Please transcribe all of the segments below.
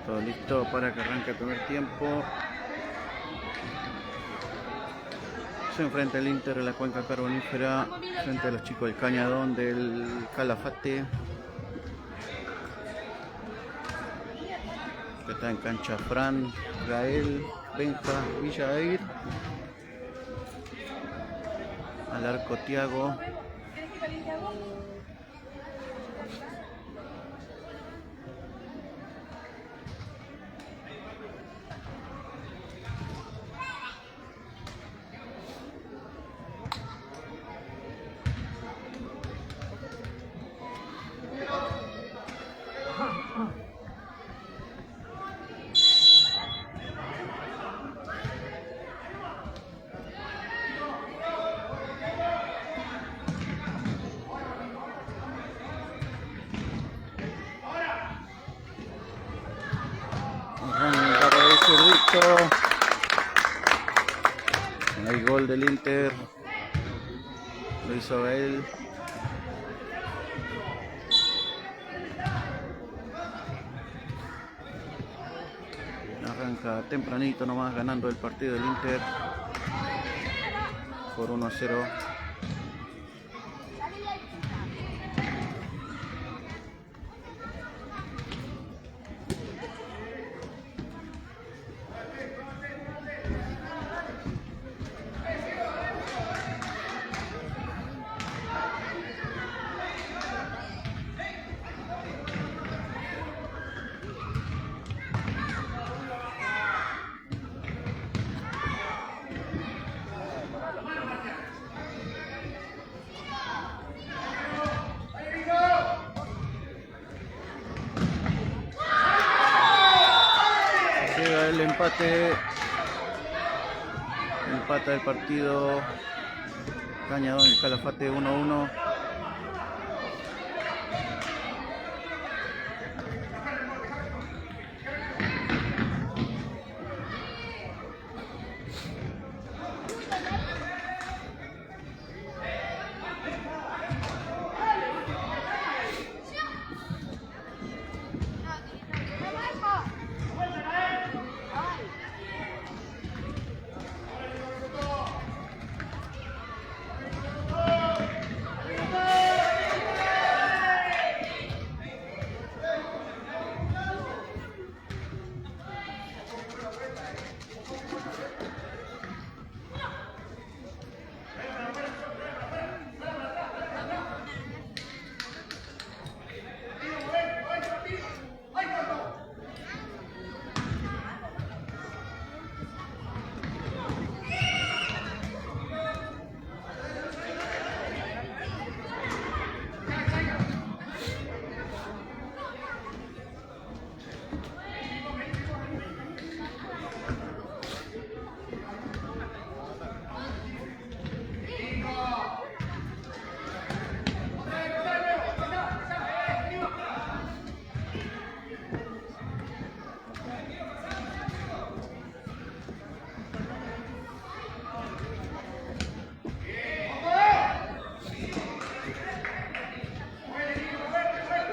Todo listo para que arranque el primer tiempo. Se enfrenta el Inter de la Cuenca Carbonífera frente a los chicos del Cañadón del Calafate, que está en cancha Fran, Gael, Benja, Villair. Al arco Tiago. Hay gol del Inter, lo hizo Gael. Arranca tempranito nomás ganando el partido del Inter por 1-0. El empate, empata el partido Cañadón y Calafate 1-1.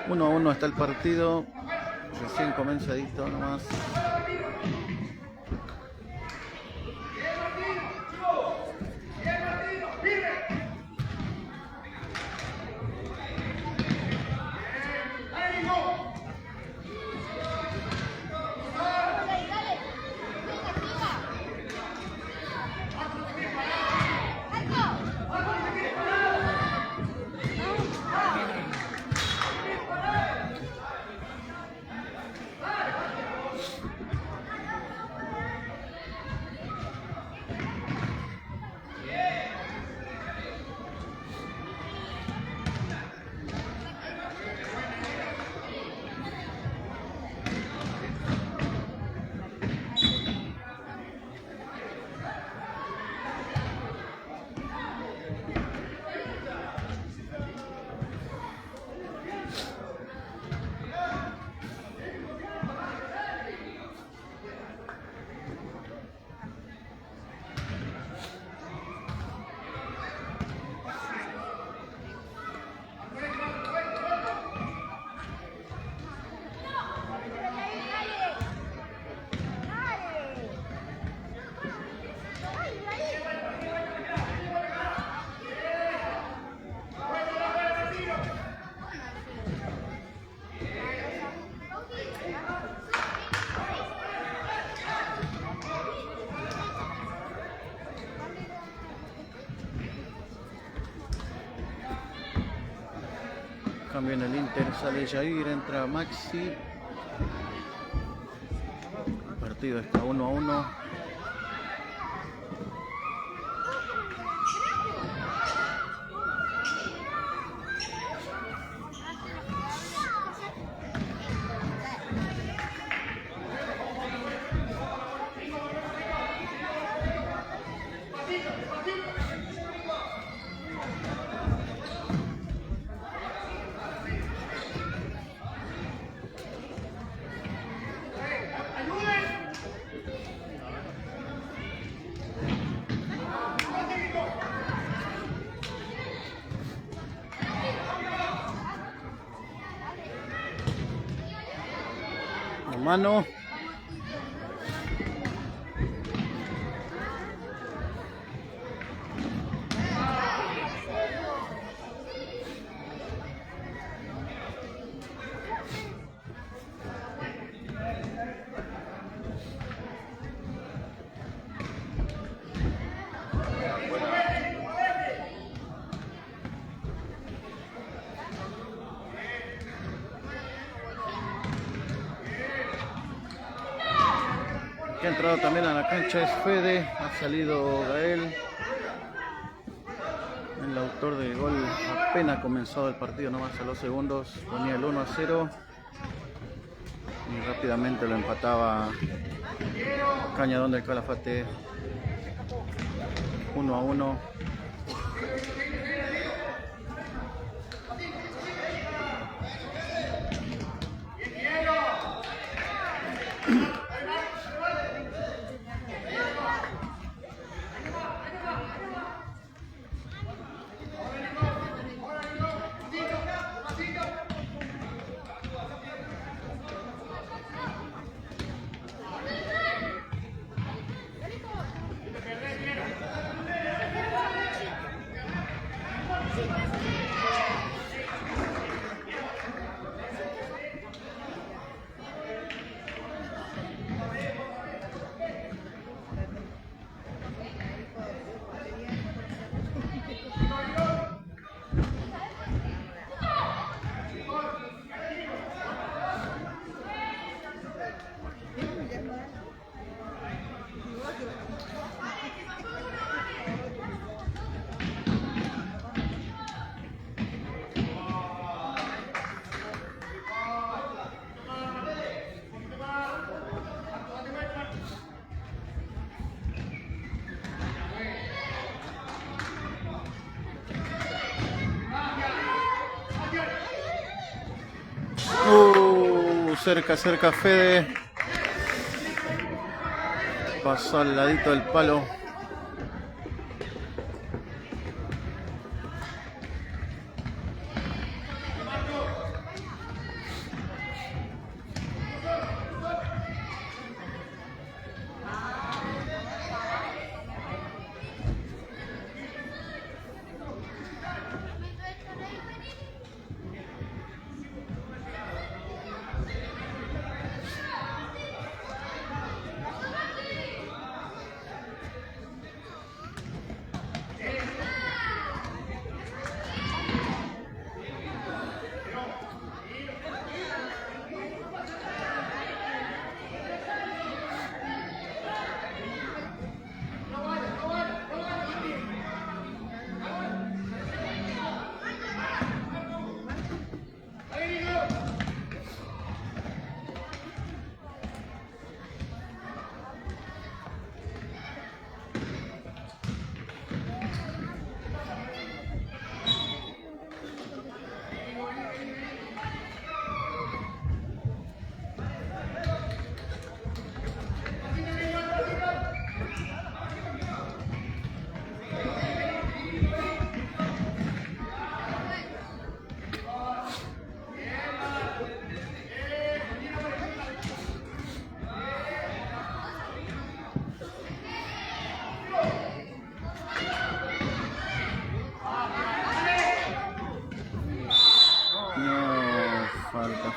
Uno a uno está el partido, recién comenzadito nomás. Cambio en el Inter, sale Jair, entra Maxi. El partido está 1-1. Mano. Que ha entrado también a la cancha es Fede, ha salido Gael. El autor del gol apenas comenzado el partido, nomás a los segundos, ponía el 1-0 y rápidamente lo empataba Cañadón del Calafate 1-1. Cerca Fede. Pasó al ladito del palo.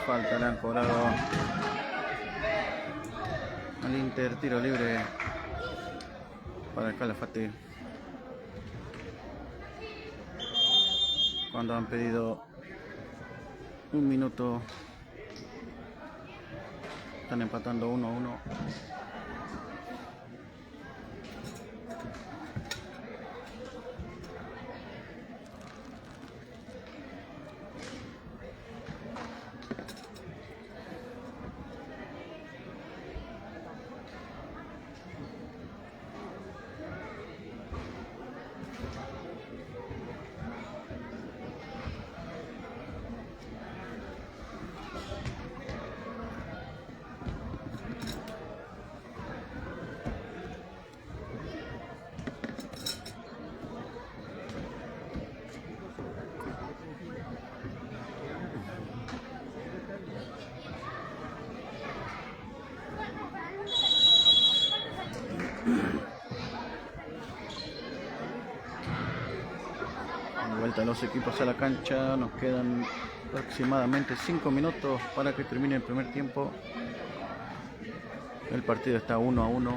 Falta, le han cobrado al Inter, tiro libre para el Calafate. Cuando han pedido Un minuto. Están empatando 1-1. Vuelta los equipos a la cancha, nos quedan aproximadamente 5 minutos para que termine el primer tiempo. El partido está 1-1.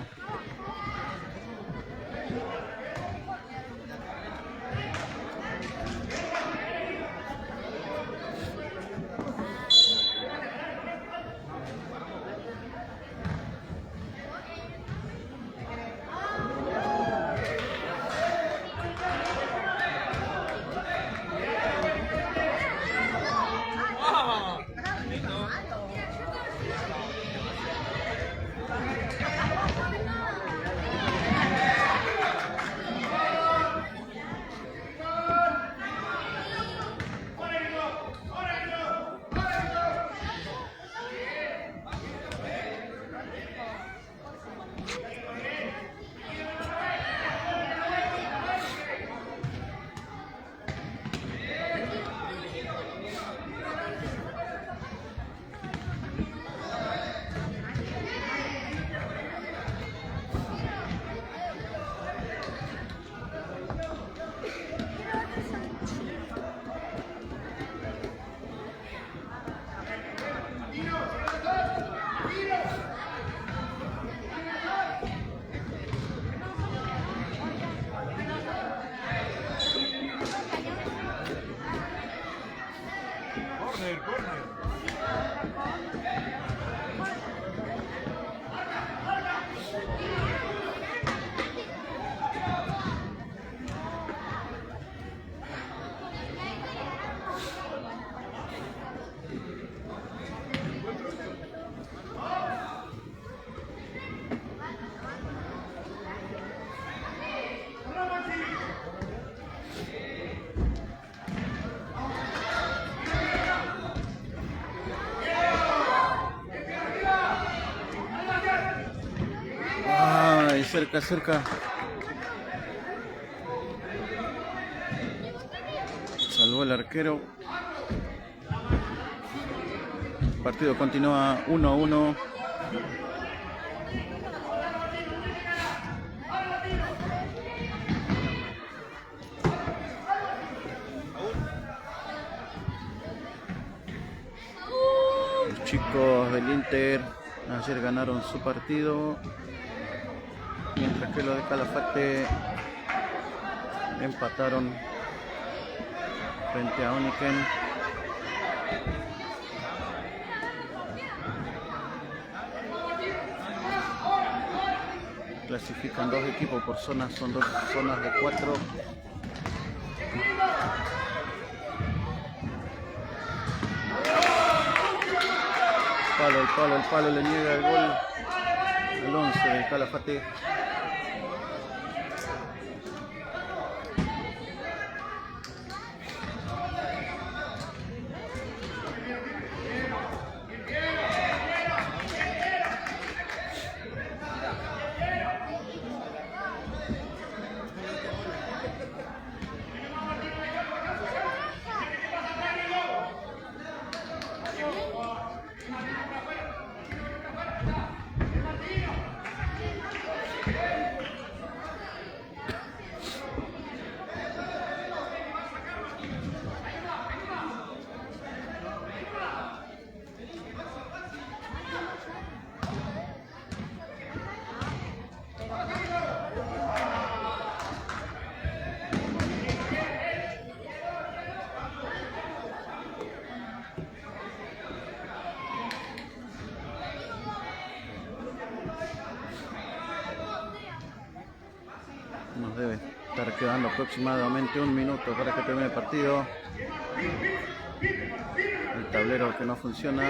Cerca, cerca. Salvó el arquero. El partido continúa 1-1. Los chicos del Inter ayer ganaron su partido, mientras que los de Calafate empataron frente a Oniken. Clasifican dos equipos por zonas, son dos zonas de 4. El palo le niega el gol al 11 del Calafate. debe estar quedando aproximadamente un minuto para que termine el partido. El tablero que no funciona.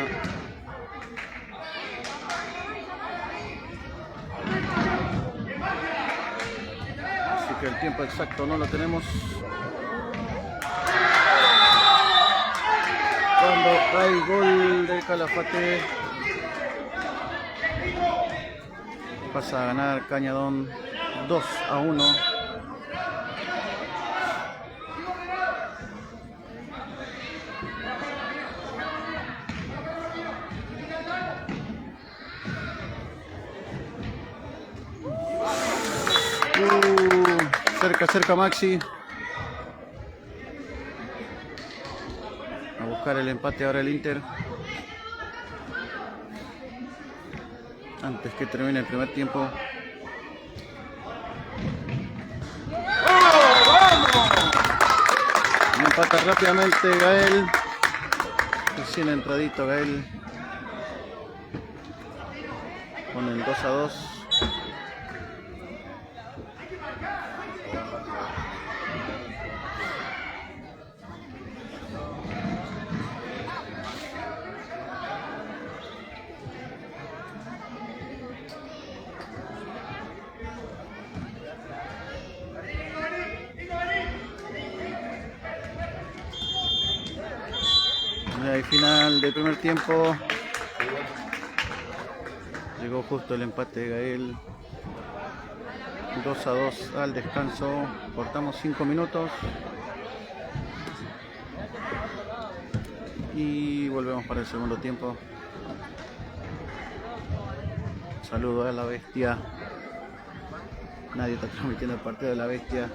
Así que el tiempo exacto no lo tenemos. Cuando hay gol del Calafate, pasa a ganar Cañadón 2-1. Cerca Maxi. A buscar el empate ahora el Inter. Antes que termine el primer tiempo. Empata rápidamente Gael. Recién entradito Gael. Con el 2-2. Al final del primer tiempo llegó justo el empate de Gael. 2-2 al descanso. Cortamos 5 minutos y volvemos para el segundo tiempo. Saludo a la bestia. Nadie está transmitiendo el partido de la bestia.